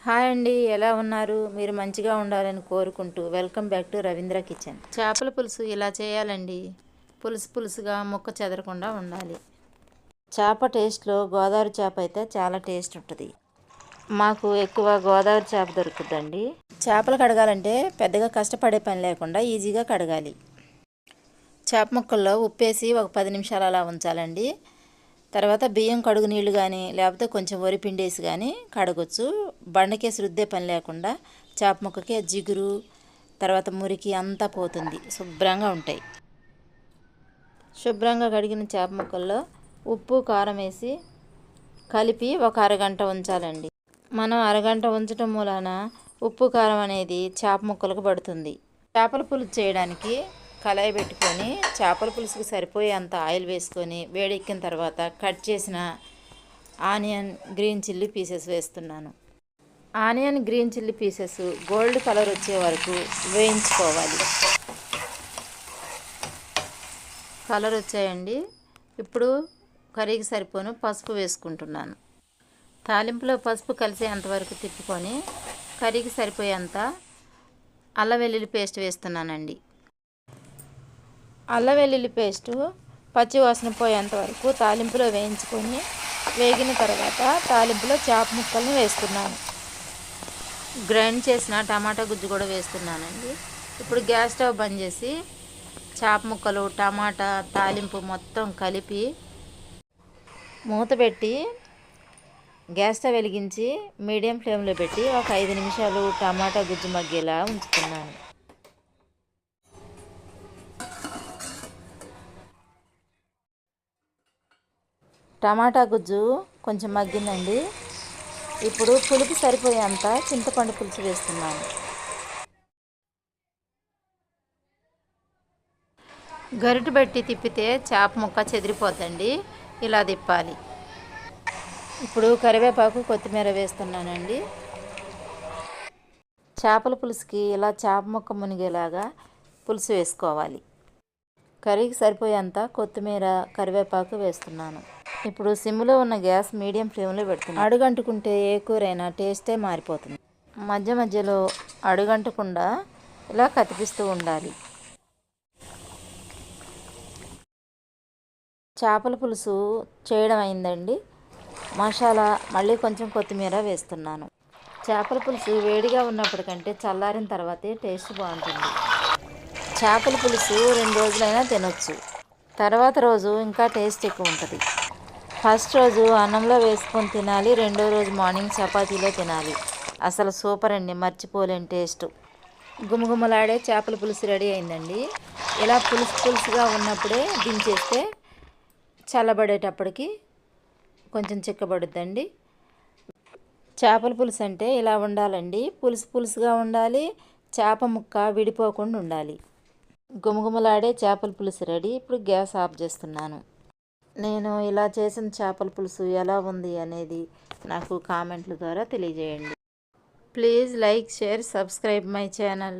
Hi అండి, ఎలా ఉన్నారు? మీరు మంచిగా ఉండాలని కోరుకుంటూ welcome back to Ravindra kitchen. చేపల పులుసు ఇలా చేయాలండి. పులుసుగా ముక్క చెదరకుండా ఉండాలి. చేప టేస్ట్లో గోదావరి చేప అయితే చాలా టేస్ట్ ఉంటుంది. మాకు ఎక్కువ గోదావరి చేప దొరుకుతుందండి. చేపలు కడగాలంటే పెద్దగా కష్టపడే పని లేకుండా ఈజీగా కడగాలి. చేప ముక్కల్లో ఉప్పేసి ఒక 10 నిమిషాలు అలా ఉంచాలండి. తర్వాత బియ్యం కడుగు నీళ్ళు కానీ లేకపోతే కొంచెం వరిపిండి వేసి కానీ కడగొచ్చు. బండకేసి రుద్దే పని లేకుండా చేప ముక్కకి జిగురు తర్వాత మురికి అంతా పోతుంది, శుభ్రంగా ఉంటాయి. శుభ్రంగా కడిగిన చేప ముక్కల్లో ఉప్పు కారం వేసి కలిపి ఒక అరగంట ఉంచాలండి. మనం అరగంట ఉంచటం మూలాన ఉప్పు కారం అనేది చేప ముక్కలకు పడుతుంది. చేపల పులుసు చేయడానికి కళాయి పెట్టుకొని చేపల పులుసుకి సరిపోయేంత ఆయిల్ వేసుకొని వేడెక్కిన తర్వాత కట్ చేసిన ఆనియన్ గ్రీన్ చిల్లీ పీసెస్ వేస్తున్నాను. Onion green chilli pieces gold colour వచ్చే వరకు వేయించుకోవాలి. కలర్ వచ్చాయండి. ఇప్పుడు కర్రీకి సరిపోను పసుపు వేసుకుంటున్నాను. తాలింపులో పసుపు కలిసేంతవరకు తిప్పుకొని కర్రీకి సరిపోయేంత అల్లం వెల్లుల్లి పేస్ట్ వేస్తున్నానండి. అల్లం వెల్లుల్లి పేస్టు పచ్చి వాసన పోయేంత వరకు తాలింపులో వేయించుకొని వేగిన తర్వాత తాలింపులో చేప ముక్కల్ని వేస్తున్నాను. గ్రైండ్ చేసిన టమాటా గుజ్జు కూడా వేస్తున్నానండి. ఇప్పుడు గ్యాస్ స్టవ్ బంద్ చేసి చేప ముక్కలు టమాటా తాలింపు మొత్తం కలిపి మూత పెట్టి గ్యాస్ స్టవ్ వెలిగించి మీడియం ఫ్లేమ్లో పెట్టి ఒక 5 నిమిషాలు టమాటా గుజ్జు మగ్గేలా ఉంచుతున్నాను. టమాటా గుజ్జు కొంచెం మగ్గిందండి. ఇప్పుడు పులుపు సరిపోయేంత చింతపండు పులుసు వేస్తున్నాను. గరిటె పెట్టి తిప్పితే చేప ముక్క చెదిరిపోద్దండి, ఇలా తిప్పాలి. ఇప్పుడు కరివేపాకు కొత్తిమీర వేస్తున్నానండి. చేపల పులుసుకి ఇలా చేప ముక్క మునిగేలాగా పులుసు వేసుకోవాలి. కర్రీకి సరిపోయేంత కొత్తిమీర కరివేపాకు వేస్తున్నాను. ఇప్పుడు సిమ్లో ఉన్న గ్యాస్ మీడియం ఫ్లేమ్లో పెడుతున్నాను. అడుగంటుకుంటే ఏ కూరైనా టేస్టే మారిపోతుంది. మధ్య మధ్యలో అడుగంటకుండా ఇలా కతిపిస్తూ ఉండాలి. చేపల పులుసు చేయడం అయిందండి. మసాలా మళ్ళీ కొంచెం కొత్తిమీర వేస్తున్నాను. చేపల పులుసు వేడిగా ఉన్నప్పటికంటే చల్లారిన తర్వాతే టేస్ట్ బాగుంటుంది. చేపల పులుసు 2 రోజులైనా తినొచ్చు. తర్వాత రోజు ఇంకా టేస్ట్ ఎక్కువ ఉంటుంది. ఫస్ట్ రోజు అన్నంలో వేసుకొని తినాలి, రెండో రోజు మార్నింగ్ చపాతీలో తినాలి. అసలు సూపర్ అండి, మర్చిపోలేని టేస్ట్. గుమగుమలాడే చేపల పులుసు రెడీ అయిందండి. ఇలా పులుసుగా ఉన్నప్పుడే దించేస్తే చల్లబడేటప్పటికి కొంచెం చిక్కబడుద్దండి. చేపల పులుసు అంటే ఇలా ఉండాలండి. పులుసుగా ఉండాలి, చేప ముక్క విడిపోకుండా ఉండాలి. గుమగుమలాడే చేపల పులుసు రెడీ. ఇప్పుడు గ్యాస్ ఆఫ్ చేస్తున్నాను. నేను ఇలా చేసిన చేపల పులుసు ఎలా ఉంది అనేది నాకు కామెంట్ల ద్వారా తెలియజేయండి. Please like, share, subscribe my channel.